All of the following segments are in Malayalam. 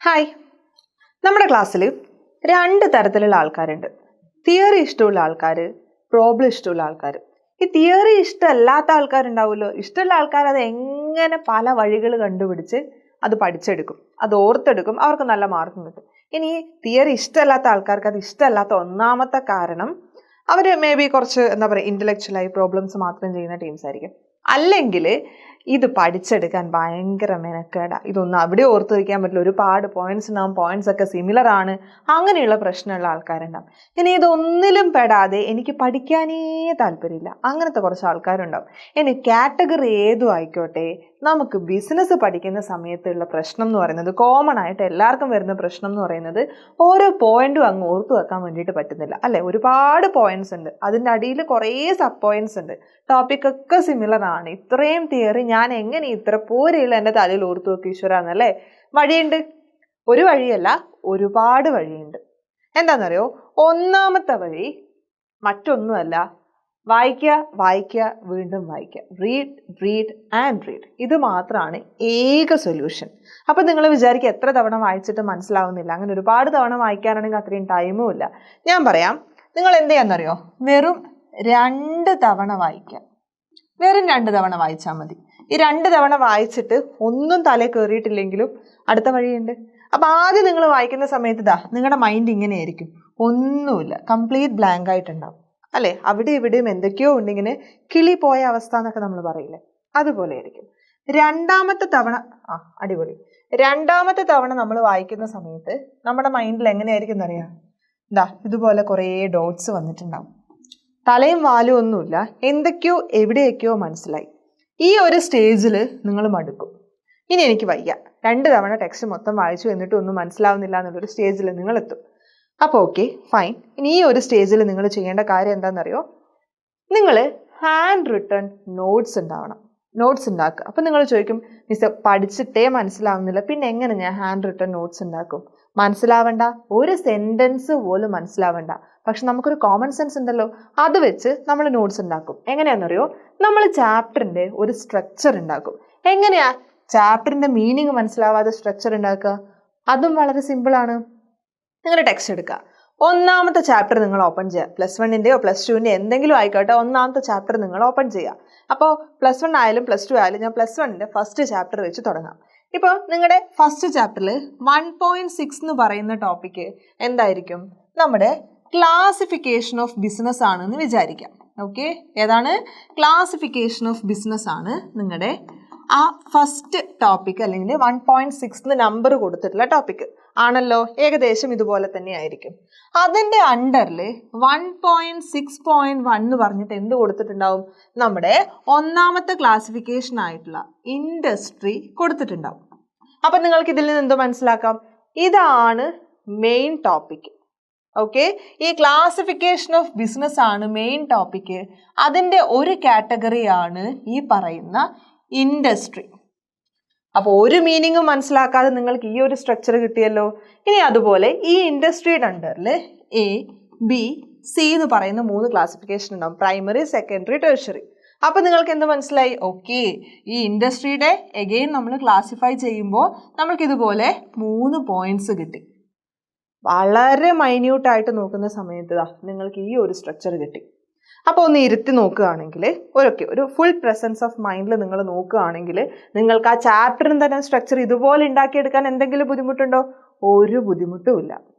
ഹായ്, നമ്മുടെ ക്ലാസ്സിൽ രണ്ട് തരത്തിലുള്ള ആൾക്കാരുണ്ട്. തിയറി ഇഷ്ടമുള്ള ആൾക്കാർ, പ്രോബ്ലം ഇഷ്ടമുള്ള ആൾക്കാർ. ഈ തിയറി ഇഷ്ടമല്ലാത്ത ആൾക്കാരുണ്ടാവുമല്ലോ. ഇഷ്ടമുള്ള ആൾക്കാർ അത് എങ്ങനെ പല വഴികൾ കണ്ടുപിടിച്ച് അത് പഠിച്ചെടുക്കും, അത് ഓർത്തെടുക്കും, അവർക്ക് നല്ല മാർക്കും കിട്ടും. ഇനി തിയറി ഇഷ്ടമല്ലാത്ത ആൾക്കാർക്ക് അത് ഇഷ്ടമല്ലാത്ത ഒന്നാമത്തെ കാരണം അവർ മേ ബി കുറച്ച് ഇൻ്റലക്ച്വലായി പ്രോബ്ലംസ് മാത്രം ചെയ്യുന്ന ടീംസ് ആയിരിക്കും. അല്ലെങ്കിൽ ഇത് പഠിച്ചെടുക്കാൻ ഭയങ്കര മെനക്കേടാ. ഇതൊന്നും അവിടെ ഓർത്ത് വയ്ക്കാൻ പറ്റില്ല. ഒരുപാട് പോയിന്റ്സ് ഉണ്ടാവും, പോയിന്റ്സ് ഒക്കെ സിമിലർ ആണ്, അങ്ങനെയുള്ള പ്രശ്നമുള്ള ആൾക്കാരുണ്ടാവും. ഇനി ഇതൊന്നിലും പെടാതെ എനിക്ക് പഠിക്കാനേ താല്പര്യമില്ല, അങ്ങനത്തെ കുറച്ച് ആൾക്കാരുണ്ടാവും. ഇനി കാറ്റഗറി ഏതും ആയിക്കോട്ടെ, നമുക്ക് ബിസിനസ് പഠിക്കുന്ന സമയത്തുള്ള പ്രശ്നം എന്ന് പറയുന്നത്, കോമൺ ആയിട്ട് എല്ലാവർക്കും വരുന്ന പ്രശ്നം എന്ന് പറയുന്നത്, ഓരോ പോയിന്റും അങ്ങ് ഓർത്തു വെക്കാൻ വേണ്ടിയിട്ട് പറ്റുന്നില്ല അല്ലെ. ഒരുപാട് പോയിന്റ്സ് ഉണ്ട്, അതിൻ്റെ അടിയിൽ കുറേ സബ് പോയിന്റ്സ് ഉണ്ട്, ടോപ്പിക് ഒക്കെ സിമിലർ ആണ്. ഇത്രയും തിയറി ഞാൻ എങ്ങനെ ഇത്ര പോരെയുള്ള എൻ്റെ തലയിൽ ഓർത്തു വെക്കും ഈശ്വരാന്നല്ലേ. വഴിയുണ്ട്, ഒരു വഴിയല്ല, ഒരുപാട് വഴിയുണ്ട്. എന്താണെന്നറിയോ, ഒന്നാമത്തെ വഴി മറ്റൊന്നുമല്ല, വായിക്കുക, വായിക്കുക, വീണ്ടും വായിക്കുക. Read, read and read. ഇത് മാത്രമാണ് ഏക സൊല്യൂഷൻ. അപ്പം നിങ്ങൾ വിചാരിക്കുക എത്ര തവണ വായിച്ചിട്ട് മനസ്സിലാവുന്നില്ല. അങ്ങനെ ഒരുപാട് തവണ വായിക്കാനാണെങ്കിൽ അത്രയും ടൈമും ഇല്ല. ഞാൻ പറയാം, നിങ്ങൾ എന്ത് ചെയ്യാന്നറിയോ, വെറും 2 തവണ വായിക്കുക. വെറും 2 തവണ വായിച്ചാൽ മതി. ഈ 2 തവണ വായിച്ചിട്ട് ഒന്നും തലയിൽ കയറിയിട്ടില്ലെങ്കിലും അടുത്ത വഴിയുണ്ട്. അപ്പം ആദ്യം നിങ്ങൾ വായിക്കുന്ന സമയത്ത് നിങ്ങളുടെ മൈൻഡ് ഇങ്ങനെയായിരിക്കും, ഒന്നുമില്ല, കംപ്ലീറ്റ് ബ്ലാങ്ക് ആയിട്ടുണ്ടാവും അല്ലേ. അവിടെ ഇവിടെയും എന്തൊക്കെയോ ഉണ്ടിങ്ങനെ കിളി പോയ അവസ്ഥ എന്നൊക്കെ നമ്മൾ പറയില്ലേ, അതുപോലെ ആയിരിക്കും. രണ്ടാമത്തെ തവണ അടിപൊളി. രണ്ടാമത്തെ തവണ നമ്മൾ വായിക്കുന്ന സമയത്ത് നമ്മുടെ മൈൻഡിൽ എങ്ങനെയായിരിക്കും എന്നറിയാം, ഇതുപോലെ കുറേ ഡോട്ട്സ് വന്നിട്ടുണ്ടാവും. തലയും വാലും ഒന്നുമില്ല, എന്തൊക്കെയോ എവിടെയൊക്കെയോ മനസ്സിലായി. ഈ ഒരു സ്റ്റേജിൽ നിങ്ങൾ മടുക്കും. ഇനി എനിക്ക് വയ്യ, 2 തവണ ടെക്സ്റ്റ് മൊത്തം വായിച്ചു എന്നിട്ടും ഒന്നും മനസ്സിലാവുന്നില്ല എന്നുള്ളൊരു സ്റ്റേജിൽ നിങ്ങൾ എത്തും. അപ്പോൾ ഓക്കെ ഫൈൻ. ഇനി ഈ ഒരു സ്റ്റേജിൽ നിങ്ങൾ ചെയ്യേണ്ട കാര്യം എന്താണെന്നറിയോ, നിങ്ങൾ ഹാൻഡ് റിട്ടൺ നോട്ട്സ് ഉണ്ടാവണം. നോട്ട്സ് ഉണ്ടാക്കുക. അപ്പം നിങ്ങൾ ചോദിക്കും, മിസ് പഠിച്ചിട്ടേ മനസ്സിലാവുന്നില്ല, പിന്നെ എങ്ങനെ ഞാൻ ഹാൻഡ് റിട്ടൺ നോട്ട്സ് ഉണ്ടാക്കും? മനസ്സിലാവണ്ട, ഒരു സെൻറ്റൻസ് പോലും മനസ്സിലാവണ്ട, പക്ഷെ നമുക്കൊരു കോമൺ സെൻസ് ഉണ്ടല്ലോ, അത് വെച്ച് നമ്മൾ നോട്ട്സ് ഉണ്ടാക്കും. എങ്ങനെയാണെന്നറിയോ, നമ്മൾ ചാപ്റ്ററിൻ്റെ ഒരു സ്ട്രക്ചർ ഉണ്ടാക്കും. എങ്ങനെയാ ചാപ്റ്ററിൻ്റെ മീനിങ് മനസ്സിലാവാതെ സ്ട്രക്ചർ ഉണ്ടാക്കുക? അതും വളരെ സിമ്പിളാണ്. നിങ്ങളുടെ ടെക്സ്റ്റ് എടുക്കുക, ഒന്നാമത്തെ ചാപ്റ്റർ നിങ്ങൾ ഓപ്പൺ ചെയ്യുക. +1ൻ്റെയോ +2ൻ്റെയോ എന്തെങ്കിലും ആയിക്കോട്ടെ, ഒന്നാമത്തെ ചാപ്റ്റർ നിങ്ങൾ ഓപ്പൺ ചെയ്യുക. അപ്പോൾ +1 ആയാലും +2 ആയാലും ഞാൻ +1ൻ്റെ ഫസ്റ്റ് ചാപ്റ്റർ വെച്ച് തുടങ്ങാം. ഇപ്പോൾ നിങ്ങളുടെ ഫസ്റ്റ് ചാപ്റ്ററിൽ 1.6 എന്ന് പറയുന്ന ടോപ്പിക്ക് എന്തായിരിക്കും? നമ്മുടെ ക്ലാസിഫിക്കേഷൻ ഓഫ് ബിസിനസ് ആണെന്ന് വിചാരിക്കാം. ഓക്കെ, ഏതാണ്? ക്ലാസിഫിക്കേഷൻ ഓഫ് ബിസിനസ് ആണ് നിങ്ങളുടെ ആ ഫസ്റ്റ് ടോപ്പിക്, അല്ലെങ്കിൽ 1.6 നമ്പർ കൊടുത്തിട്ടുള്ള ടോപ്പിക് ആണല്ലോ. ഏകദേശം ഇതുപോലെ തന്നെ ആയിരിക്കും. അതിൻ്റെ അണ്ടറിൽ 1.6.1 എന്ന് പറഞ്ഞിട്ട് എന്ത് കൊടുത്തിട്ടുണ്ടാവും? നമ്മുടെ ഒന്നാമത്തെ ക്ലാസിഫിക്കേഷൻ ആയിട്ടുള്ള ഇൻഡസ്ട്രി കൊടുത്തിട്ടുണ്ടാവും. അപ്പം നിങ്ങൾക്ക് ഇതിൽ നിന്ന് എന്തോ മനസ്സിലാക്കാം, ഇതാണ് മെയിൻ ടോപ്പിക്. ഓക്കെ, ഈ ക്ലാസിഫിക്കേഷൻ ഓഫ് ബിസിനസ് ആണ് മെയിൻ ടോപ്പിക്. അതിൻ്റെ ഒരു കാറ്റഗറിയാണ് ഈ പറയുന്ന ഇൻഡസ്ട്രി. അപ്പോൾ ഒരു മീനിങ്ങും മനസ്സിലാക്കാതെ നിങ്ങൾക്ക് ഈ ഒരു സ്ട്രക്ചർ കിട്ടിയല്ലോ. ഇനി അതുപോലെ ഈ ഇൻഡസ്ട്രിയുടെ അണ്ടറിൽ A, B, C എന്ന് പറയുന്ന 3 ക്ലാസിഫിക്കേഷൻ ഉണ്ടാവും, പ്രൈമറി, സെക്കൻഡറി, ടെർഷ്യറി. അപ്പോൾ നിങ്ങൾക്ക് എന്ത് മനസ്സിലായി? ഓക്കെ, ഈ ഇൻഡസ്ട്രിയുടെ എഗെയിൻ നമ്മൾ ക്ലാസിഫൈ ചെയ്യുമ്പോൾ നമ്മൾക്ക് ഇതുപോലെ 3 പോയിന്റ്സ് കിട്ടി. വളരെ മൈന്യൂട്ടായിട്ട് നോക്കുന്ന സമയത്ത് നിങ്ങൾക്ക് ഈ ഒരു സ്ട്രക്ചർ കിട്ടി. അപ്പോൾ ഒന്ന് ഇരുത്തി നോക്കുകയാണെങ്കിൽ, ഒരു ഫുൾ പ്രസൻസ് ഓഫ് മൈൻഡിൽ നിങ്ങൾ നോക്കുകയാണെങ്കിൽ നിങ്ങൾക്ക് ആ ചാപ്റ്ററിന് തന്നെ സ്ട്രക്ചർ ഇതുപോലെ ഉണ്ടാക്കിയെടുക്കാൻ എന്തെങ്കിലും ബുദ്ധിമുട്ടുണ്ടോ? ഒരു ബുദ്ധിമുട്ടുമില്ല.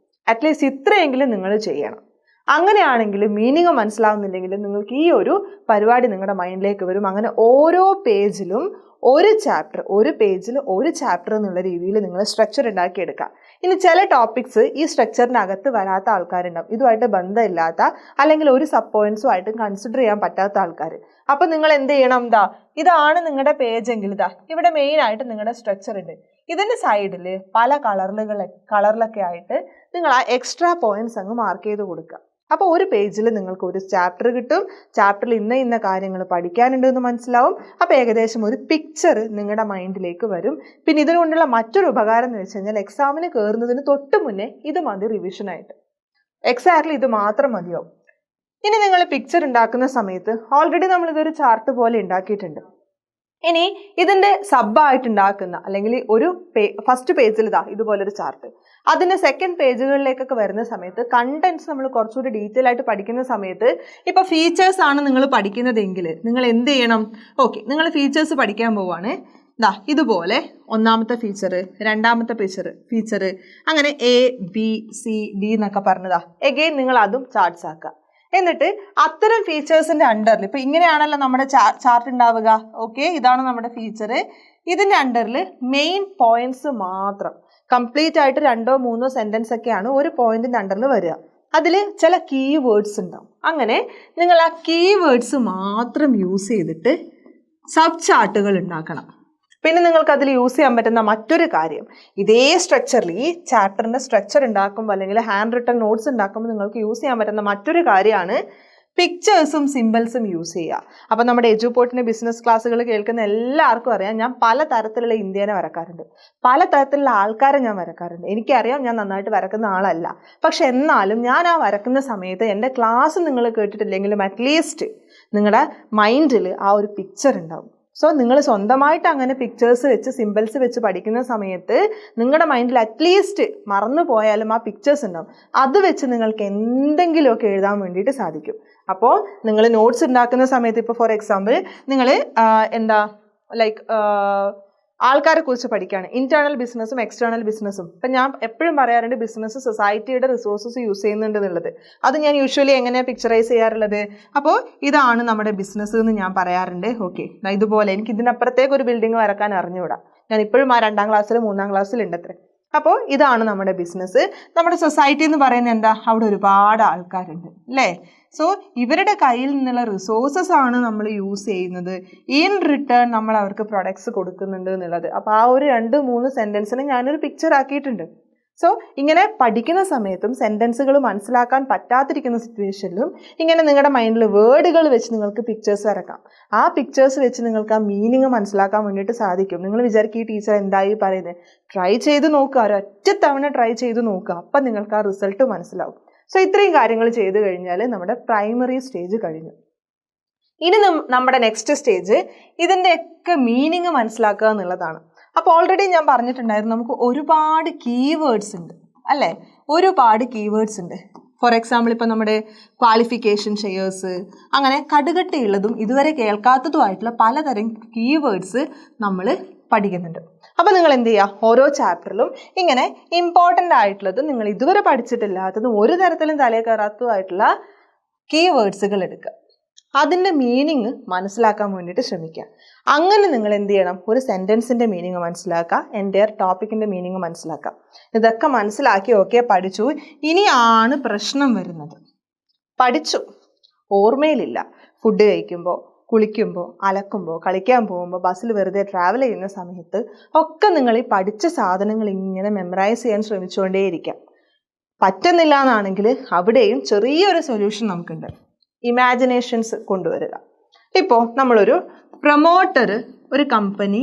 അറ്റ്ലീസ്റ്റ് ഇത്രയെങ്കിലും നിങ്ങൾ ചെയ്യണം. അങ്ങനെയാണെങ്കിൽ മീനിങ് മനസ്സിലാവുന്നില്ലെങ്കിൽ നിങ്ങൾക്ക് ഈ ഒരു പരിപാടി നിങ്ങളുടെ മൈൻഡിലേക്ക് വരും. അങ്ങനെ ഓരോ പേജിലും ഒരു ചാപ്റ്റർ, ഒരു പേജിൽ ഒരു ചാപ്റ്റർ എന്നുള്ള രീതിയിൽ നിങ്ങൾ സ്ട്രക്ചർ ഉണ്ടാക്കിയെടുക്കുക. ഇനി ചില ടോപ്പിക്സ് ഈ സ്ട്രക്ചറിനകത്ത് വരാത്ത ആൾക്കാരുണ്ടാവും, ഇതുമായിട്ട് ബന്ധമില്ലാത്ത, അല്ലെങ്കിൽ ഒരു സബ് പോയിന്റ്സും ആയിട്ടും കൺസിഡർ ചെയ്യാൻ പറ്റാത്ത ആൾക്കാർ. അപ്പം നിങ്ങൾ എന്ത് ചെയ്യണം? ഇതാണ് നിങ്ങളുടെ പേജെങ്കിൽ ഇവിടെ മെയിൻ ആയിട്ട് നിങ്ങളുടെ സ്ട്രക്ചർ ഉണ്ട്. ഇതിൻ്റെ സൈഡിൽ പല കളറിലൊക്കെ ആയിട്ട് നിങ്ങൾ ആ എക്സ്ട്രാ പോയിന്റ്സ് അങ്ങ് മാർക്ക് ചെയ്ത് കൊടുക്കുക. അപ്പോൾ ഒരു പേജിൽ നിങ്ങൾക്ക് ഒരു ചാപ്റ്റർ കിട്ടും. ചാപ്റ്ററിൽ ഇന്ന കാര്യങ്ങൾ പഠിക്കാനുണ്ടെന്ന് മനസ്സിലാവും. അപ്പോൾ ഏകദേശം ഒരു പിക്ചർ നിങ്ങളുടെ മൈൻഡിലേക്ക് വരും. പിന്നെ ഇതിനുകൊണ്ടുള്ള മറ്റൊരു ഉപകാരം എന്ന് വെച്ച് കഴിഞ്ഞാൽ, എക്സാമിന് കയറുന്നതിന് തൊട്ട് മുന്നേ ഇത് മതി റിവിഷനായിട്ട്. എക്സാക്ട്ലി ഇത് മാത്രം മതിയാവും. ഇനി നിങ്ങൾ പിക്ചർ ഉണ്ടാക്കുന്ന സമയത്ത് ഓൾറെഡി നമ്മളിതൊരു ചാർട്ട് പോലെ ഉണ്ടാക്കിയിട്ടുണ്ട്. ഇനി ഇതിന്റെ സബ്ബായിട്ട് ഉണ്ടാക്കുന്ന അല്ലെങ്കിൽ ഒരു ഫസ്റ്റ് പേജിൽ ഇതുപോലൊരു ചാർട്ട്, അതിന്റെ സെക്കൻഡ് പേജുകളിലേക്കൊക്കെ വരുന്ന സമയത്ത് കണ്ടന്റ്സ് നമ്മൾ കുറച്ചുകൂടി ഡീറ്റെയിൽ ആയിട്ട് പഠിക്കുന്ന സമയത്ത് ഇപ്പൊ ഫീച്ചേഴ്സ് ആണ് നിങ്ങൾ പഠിക്കുന്നതെങ്കിൽ നിങ്ങൾ എന്ത് ചെയ്യണം? ഓക്കെ, നിങ്ങൾ ഫീച്ചേഴ്സ് പഠിക്കാൻ പോവാണ്. ഇതുപോലെ ഒന്നാമത്തെ ഫീച്ചർ, രണ്ടാമത്തെ ഫീച്ചർ അങ്ങനെ ABCD എന്നൊക്കെ പറഞ്ഞതാ. എഗെയിൻ നിങ്ങൾ അതും ചാർട്ട്സ് ആക്കുക. എന്നിട്ട് അത്തരം ഫീച്ചേഴ്സിന്റെ അണ്ടറിൽ ഇപ്പൊ ഇങ്ങനെയാണല്ലോ നമ്മുടെ ചാർട്ട് ഉണ്ടാവുക. ഓക്കെ, ഇതാണ് നമ്മുടെ ഫീച്ചർ. ഇതിന്റെ അണ്ടറിൽ മെയിൻ പോയിന്റ്സ് മാത്രം കംപ്ലീറ്റ് ആയിട്ട് 2-3 സെന്റൻസ് ഒക്കെയാണ് ഒരു പോയിന്റിന്റെ അണ്ടറിൽ വരിക. അതിൽ ചില കീവേഡ്സ് ഉണ്ടാവും. അങ്ങനെ നിങ്ങൾ ആ കീവേഡ്സ് മാത്രം യൂസ് ചെയ്തിട്ട് സബ് ചാർട്ടുകൾ ഉണ്ടാക്കണം. പിന്നെ നിങ്ങൾക്ക് അതിൽ യൂസ് ചെയ്യാൻ പറ്റുന്ന മറ്റൊരു കാര്യം, ഇതേ സ്ട്രക്ചറിൽ ഈ ചാപ്റ്ററിന്റെ സ്ട്രക്ചർ ഉണ്ടാക്കുമ്പോൾ അല്ലെങ്കിൽ ഹാൻഡ് റിട്ടൺ നോട്ട്സ് ഉണ്ടാക്കുമ്പോൾ നിങ്ങൾക്ക് യൂസ് ചെയ്യാൻ പറ്റുന്ന മറ്റൊരു കാര്യമാണ് പിക്ചേഴ്സും സിമ്പിൾസും യൂസ് ചെയ്യുക. അപ്പം നമ്മുടെ എജുപോർട്ടിന്റെ ബിസിനസ് ക്ലാസ്സുകൾ കേൾക്കുന്ന എല്ലാവർക്കും അറിയാം, ഞാൻ പല തരത്തിലുള്ള ഇന്ത്യനെ വരക്കാറുണ്ട്, പല തരത്തിലുള്ള ആൾക്കാരെ ഞാൻ വരക്കാറുണ്ട്. എനിക്കറിയാം ഞാൻ നന്നായിട്ട് വരക്കുന്ന ആളല്ല. പക്ഷെ എന്നാലും ഞാൻ ആ വരക്കുന്ന സമയത്ത് എൻ്റെ ക്ലാസ് നിങ്ങൾ കേട്ടിട്ടില്ലെങ്കിലും അറ്റ്ലീസ്റ്റ് നിങ്ങളുടെ മൈൻഡിൽ ആ ഒരു പിക്ചർ ഉണ്ടാവും. സോ നിങ്ങൾ സ്വന്തമായിട്ട് അങ്ങനെ പിക്ചേഴ്സ് വെച്ച് സിമ്പിൾസ് വെച്ച് പഠിക്കുന്ന സമയത്ത് നിങ്ങളുടെ മൈൻഡിൽ അറ്റ്ലീസ്റ്റ് മറന്നു പോയാലും ആ പിക്ചേഴ്സ് ഉണ്ടാവും. അത് വെച്ച് നിങ്ങൾക്ക് എന്തെങ്കിലുമൊക്കെ എഴുതാൻ വേണ്ടിയിട്ട് സാധിക്കും. അപ്പോൾ നിങ്ങൾ നോട്ട്സ് ഉണ്ടാക്കുന്ന സമയത്ത് ഇപ്പോൾ ഫോർ എക്സാമ്പിൾ നിങ്ങൾ ആൾക്കാരെ കുറിച്ച് പഠിക്കുകയാണ്, ഇന്റേണൽ ബിസിനസ്സും എക്സ്റ്റേണൽ ബിസിനസ്സും. ഇപ്പം ഞാൻ എപ്പോഴും പറയാറുണ്ട് ബിസിനസ് സൊസൈറ്റിയുടെ റിസോഴ്സസ് യൂസ് ചെയ്യുന്നുണ്ട് എന്നുള്ളത്. അത് ഞാൻ യൂഷ്വലി എങ്ങനെയാണ് പിക്ചറൈസ് ചെയ്യാറുള്ളത്? അപ്പോൾ ഇതാണ് നമ്മുടെ ബിസിനസ് എന്ന് ഞാൻ പറയാറുണ്ട്. ഓക്കെ, ഇതുപോലെ എനിക്ക് ഇതിനപ്പുറത്തേക്ക് ഒരു ബിൽഡിംഗ് വരക്കാൻ അറിഞ്ഞുകൂടാ, ഞാൻ ഇപ്പോഴും ആ 2ാം ക്ലാസ്സിൽ 3ാം ക്ലാസ്സിലുണ്ട് അത്ര. അപ്പോൾ ഇതാണ് നമ്മുടെ ബിസിനസ്. നമ്മുടെ സൊസൈറ്റി എന്ന് പറയുന്നത് എന്താ? അവിടെ ഒരുപാട് ആൾക്കാരുണ്ട് അല്ലേ? സോ ഇവരുടെ കയ്യിൽ നിന്നുള്ള റിസോഴ്സസ് ആണ് നമ്മൾ യൂസ് ചെയ്യുന്നത്. ഇൻ റിട്ടേൺ നമ്മൾ അവർക്ക് പ്രൊഡക്ട്സ് കൊടുക്കുന്നുണ്ട് എന്നുള്ളത്. അപ്പോൾ ആ ഒരു 2-3 സെൻറ്റൻസിന് ഞാനൊരു പിക്ചർ ആക്കിയിട്ടുണ്ട്. സോ ഇങ്ങനെ പഠിക്കുന്ന സമയത്തും സെൻറ്റൻസുകൾ മനസ്സിലാക്കാൻ പറ്റാതിരിക്കുന്ന സിറ്റുവേഷനിലും ഇങ്ങനെ നിങ്ങളുടെ മൈൻഡിൽ വേർഡുകൾ വെച്ച് നിങ്ങൾക്ക് പിക്ചേഴ്സ് വരക്കാം. ആ പിക്ചേഴ്സ് വെച്ച് നിങ്ങൾക്ക് ആ മീനിങ് മനസ്സിലാക്കാൻ വേണ്ടിയിട്ട് സാധിക്കും. നിങ്ങൾ വിചാരിക്കും ഈ ടീച്ചർ എന്തായി പറയുന്നത്? ട്രൈ ചെയ്ത് നോക്കുക, ഒരൊറ്റ തവണ ട്രൈ ചെയ്ത് നോക്കുക, അപ്പം നിങ്ങൾക്ക് ആ റിസൾട്ട് മനസ്സിലാവും. സോ ഇത്രയും കാര്യങ്ങൾ ചെയ്ത് കഴിഞ്ഞാൽ നമ്മുടെ പ്രൈമറി സ്റ്റേജ് കഴിഞ്ഞു. ഇനി നമ്മുടെ നെക്സ്റ്റ് സ്റ്റേജ് ഇതിൻ്റെയൊക്കെ മീനിങ് മനസ്സിലാക്കുക എന്നുള്ളതാണ്. അപ്പോൾ ഓൾറെഡി ഞാൻ പറഞ്ഞിട്ടുണ്ടായിരുന്നു നമുക്ക് ഒരുപാട് കീവേഡ്സ് ഉണ്ട് അല്ലേ? ഒരുപാട് കീവേഡ്സ് ഉണ്ട്. ഫോർ എക്സാമ്പിൾ ഇപ്പം നമ്മുടെ ക്വാളിഫിക്കേഷൻ ഷെയർസ്, അങ്ങനെ കടുകട്ടിയുള്ളതും ഇതുവരെ കേൾക്കാത്തതുമായിട്ടുള്ള പലതരം കീവേഡ്സ് നമ്മൾ പഠിക്കുന്നുണ്ട്. അപ്പോൾ നിങ്ങൾ എന്ത് ചെയ്യുക? ഓരോ ചാപ്റ്ററിലും ഇങ്ങനെ ഇമ്പോർട്ടൻ്റ് ആയിട്ടുള്ളതും നിങ്ങൾ ഇതുവരെ പഠിച്ചിട്ടില്ലാത്തതും ഒരു തരത്തിലും തലയിൽ കയറാത്തതുമായിട്ടുള്ള കീവേഡ്സുകൾ എടുക്കുക. അതിൻ്റെ മീനിങ് മനസ്സിലാക്കാൻ വേണ്ടിയിട്ട് ശ്രമിക്കുക. അങ്ങനെ നിങ്ങൾ എന്ത് ചെയ്യണം? ഒരു സെൻറ്റൻസിൻ്റെ മീനിങ് മനസ്സിലാക്കുക, എൻ്റയർ ടോപ്പിക്കിൻ്റെ മീനിങ് മനസ്സിലാക്കുക. ഇതൊക്കെ മനസ്സിലാക്കി ഓക്കെ പഠിച്ചു. ഇനിയാണ് പ്രശ്നം വരുന്നത്. പഠിച്ചു, ഓർമ്മയിലില്ല. ഫുഡ് കഴിക്കുമ്പോൾ, കുളിക്കുമ്പോൾ, അലക്കുമ്പോൾ, കളിക്കാൻ പോകുമ്പോൾ, ബസ്സിൽ വെറുതെ ട്രാവൽ ചെയ്യുന്ന സമയത്ത് ഒക്കെ നിങ്ങൾ ഈ പഠിച്ച സാധനങ്ങൾ ഇങ്ങനെ മെമ്മറൈസ് ചെയ്യാൻ ശ്രമിച്ചുകൊണ്ടേയിരിക്കാം. പറ്റുന്നില്ല എന്നാണെങ്കിൽ അവിടെയും ചെറിയൊരു സൊല്യൂഷൻ നമുക്കുണ്ട്. ഇമാജിനേഷൻസ് കൊണ്ടുവരിക. ഇപ്പോൾ നമ്മളൊരു പ്രൊമോട്ടർ ഒരു കമ്പനി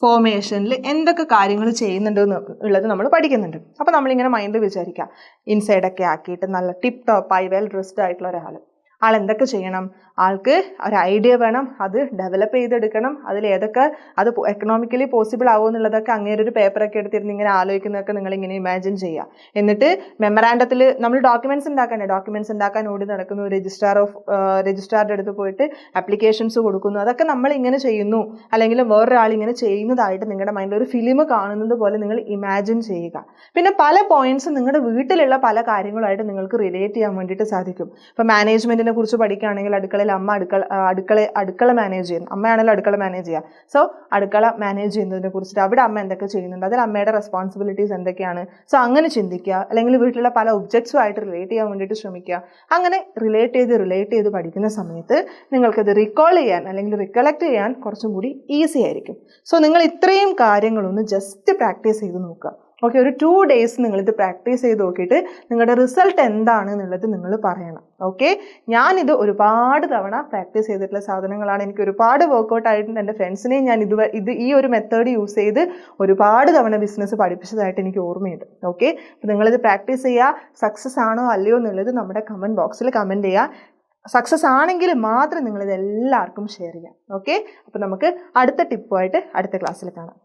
ഫോർമേഷനിൽ എന്തൊക്കെ കാര്യങ്ങൾ ചെയ്യുന്നുണ്ട് എന്നുള്ളത് നമ്മൾ പഠിക്കുന്നുണ്ട്. അപ്പോൾ നമ്മളിങ്ങനെ മൈൻഡിൽ വിചാരിക്കുക, ഇൻസൈഡൊക്കെ ആക്കിയിട്ട് നല്ല ടിപ്പ് ടോപ്പായി വെൽ ഡ്രസ്ഡ് ആയിട്ടുള്ള ഒരാൾ. ആൾ എന്തൊക്കെ ചെയ്യണം? ആൾക്ക് ഒരു ഐഡിയ വേണം, അത് ഡെവലപ്പ് ചെയ്തെടുക്കണം. അതിൽ ഏതൊക്കെ അത് എക്കണോമിക്കലി പോസിബിൾ ആവുമോ എന്നുള്ളതൊക്കെ അങ്ങേരെ ഒരു പേപ്പറൊക്കെ എടുത്തിരുന്ന് ഇങ്ങനെ ആലോചിക്കുന്നതൊക്കെ നിങ്ങളിങ്ങനെ ഇമാജിൻ ചെയ്യുക. എന്നിട്ട് മെമ്മറാൻഡത്തിൽ നമ്മൾ ഡോക്യുമെൻറ്റ്സ് ഉണ്ടാക്കണ്ടേ? ഡോക്യുമെൻറ്റ്സ് ഉണ്ടാക്കാൻ ഓടി നടക്കുന്നു, രജിസ്ട്രാറുടെ അടുത്ത് പോയിട്ട് ആപ്ലിക്കേഷൻസ് കൊടുക്കുന്നു. അതൊക്കെ നമ്മളിങ്ങനെ ചെയ്യുന്നു, അല്ലെങ്കിൽ വേറൊരാൾ ഇങ്ങനെ ചെയ്യുന്നതായിട്ട് നിങ്ങളുടെ മൈൻഡിൽ ഒരു ഫിലിം കാണുന്നത് പോലെ നിങ്ങൾ ഇമാജിൻ ചെയ്യുക. പിന്നെ പല പോയിന്റ്സും നിങ്ങളുടെ വീട്ടിലുള്ള പല കാര്യങ്ങളുമായിട്ട് നിങ്ങൾക്ക് റിലേറ്റ് ചെയ്യാൻ വേണ്ടിയിട്ട് സാധിക്കും. ഇപ്പോൾ മാനേജ്മെൻറ്റിനെ കുറിച്ച് പഠിക്കുകയാണെങ്കിൽ അടുക്കളയിൽ അമ്മ അടുക്കള മാനേജ് ചെയ്യുന്നു, അമ്മയാണല്ലോ അടുക്കള മാനേജ് ചെയ്യുക. സോ അടുക്കള മാനേജ് ചെയ്യുന്നതിനെ കുറിച്ചിട്ട് അവിടെ അമ്മ എന്തൊക്കെ ചെയ്യുന്നുണ്ട്, അതിൽ അമ്മയുടെ റെസ്പോൺസിബിലിറ്റീസ് എന്തൊക്കെയാണ്. സോ അങ്ങനെ ചിന്തിക്കുക. അല്ലെങ്കിൽ വീട്ടിലുള്ള പല ഒബ്ജക്ട്സുമായിട്ട് റിലേറ്റ് ചെയ്യാൻ വേണ്ടിയിട്ട് ശ്രമിക്കുക. അങ്ങനെ റിലേറ്റ് ചെയ്ത് പഠിക്കുന്ന സമയത്ത് നിങ്ങൾക്കത് റിക്കോൾ ചെയ്യാൻ അല്ലെങ്കിൽ റിക്കലക്ട് ചെയ്യാൻ കുറച്ചും കൂടി ഈസി ആയിരിക്കും. സോ നിങ്ങൾ ഇത്രയും കാര്യങ്ങളൊന്ന് ജസ്റ്റ് പ്രാക്ടീസ് ചെയ്ത് നോക്കുക. ഓക്കെ, ഒരു 2 days നിങ്ങളിത് പ്രാക്ടീസ് ചെയ്ത് നോക്കിയിട്ട് നിങ്ങളുടെ റിസൾട്ട് എന്താണ് എന്നുള്ളത് നിങ്ങൾ പറയണം. ഓക്കെ, ഞാനിത് ഒരുപാട് തവണ പ്രാക്ടീസ് ചെയ്തിട്ടുള്ള സാധനങ്ങളാണ്. എനിക്ക് ഒരുപാട് വർക്കൗട്ട് ആയിട്ടുണ്ട്. എൻ്റെ ഫ്രണ്ട്സിനെയും ഞാൻ ഈ ഒരു മെത്തേഡ് യൂസ് ചെയ്ത് ഒരുപാട് തവണ ബിസിനസ് പഠിപ്പിച്ചതായിട്ട് എനിക്ക് ഓർമ്മയുണ്ട്. ഓക്കെ, അപ്പോൾ നിങ്ങളിത് പ്രാക്ടീസ് ചെയ്യുക. സക്സസ് ആണോ അല്ലയോ എന്നുള്ളത് നമ്മുടെ കമൻറ്റ് ബോക്സിൽ കമൻറ്റ് ചെയ്യുക. സക്സസ് ആണെങ്കിൽ മാത്രം നിങ്ങൾ ഇത് എല്ലാവർക്കും ഷെയർ ചെയ്യാം. ഓക്കെ, അപ്പോൾ നമുക്ക് അടുത്ത ടിപ്പുമായിട്ട് അടുത്ത ക്ലാസ്സിൽ കാണാം.